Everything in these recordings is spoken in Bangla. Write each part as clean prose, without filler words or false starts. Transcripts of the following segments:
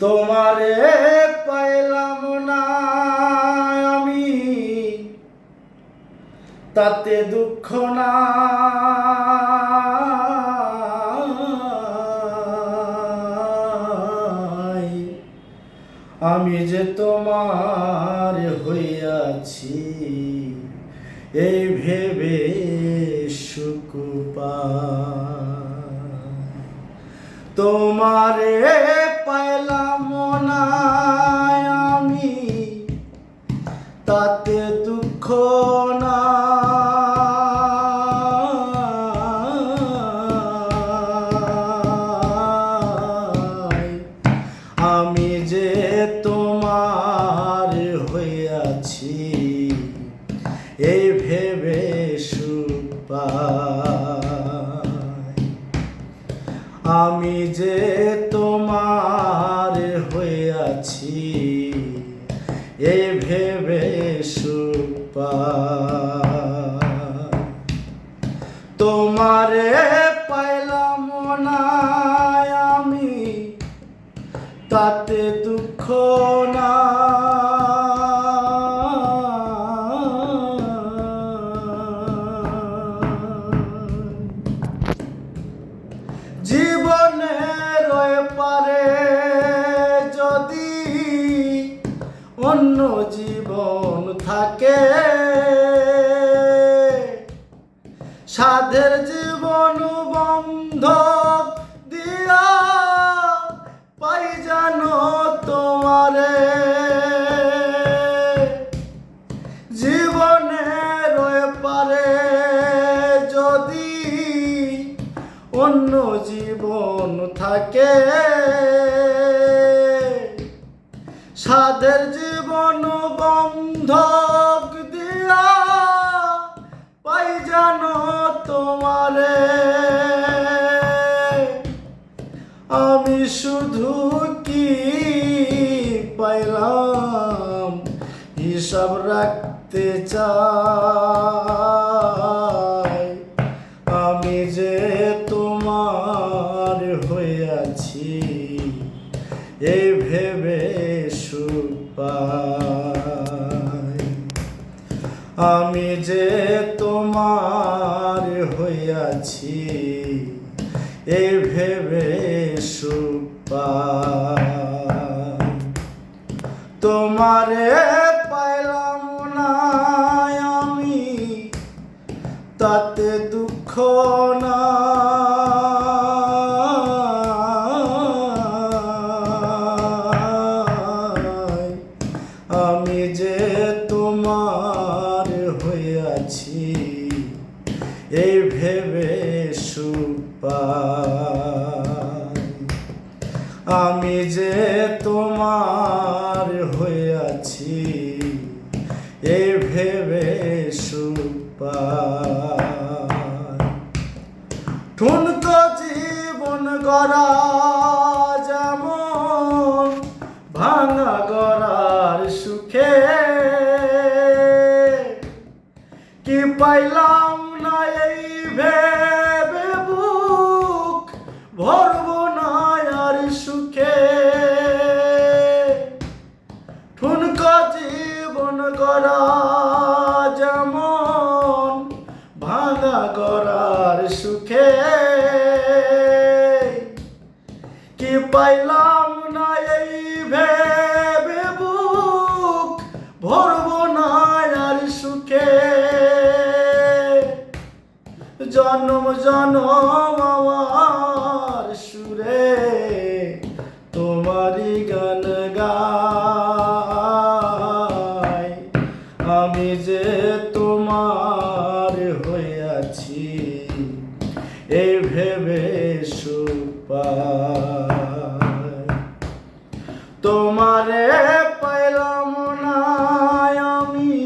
তোমারে পাইলাম না আমি, তাতে দুঃখ নাই। আমি যে তোমার হইয়াছি এই ভেবে সুখ পাই। তোমারে পাইলাম না আমি, তাতে দুঃখ নাই। আমি যে তোমার হইয়াছি এই ভেবে সুখ পাই। আমি যে তোমার হইয়াছি এই ভেবে সুখ পাই। তোমারে পাইলাম না আমি, তাতে দুঃখ জীবনের পারে যদি অন্য জীবন থাকে, সাধের জীবন বন্ধক দিয়া পাই জানো তোমারে। জীবনের পারে যদি অন্য জীবন থাকে, সাধের জীবন বন্ধক দিয়া পাই জানো তোমারে। আমি শুধু কি পাইলাম হিসাব রাখতে চাই। আমি যে তোমার হইয়াছি এই ভেবে সুখ পাই। আমি যে তোমার হইয়াছি এই ভেবে সুখ পাই। তোমারে পাইলাম না আমি, তাতে দুঃখ নাই। আমি যে তোমার হইয়াছি এই ভেবে সুখ পাই। আমি যে তোমার হইয়াছি এই ভেবে সুখ পাই। ঠুনকো জীবন গড়া যেমন ভাঙা গড়ার সুখে, কি পাইলাম না এই ভেবে বুক ভরব না আর সুখে। ঠুনকো জীবন গড়া যেমন ভাঙা গড়ার সুখে, কি পাইলাম না এই ভেবে বুক ভরব না আর সুখে। জনম জনম আমার সুরে তোমারই গান গাই। আমি যে তোমার হইয়াছি এই ভেবে সুখ পাই। তোমারে পাইলাম না আমি,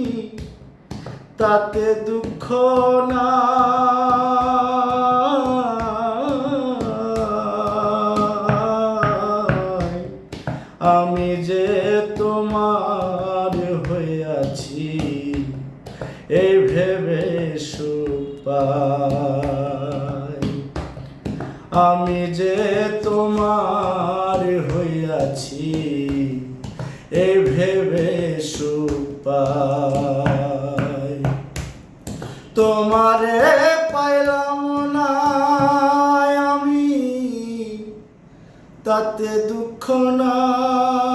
তাতে দুঃখ নাই। আমি যে তোমার হইয়াছি এই ভেবে সুখ পাই। আমি যে তোমার হইয়াছি আছি এই ভেবে সুখ পাই। তোমারে পাইলাম না আমি তাতে দুঃখ নাই,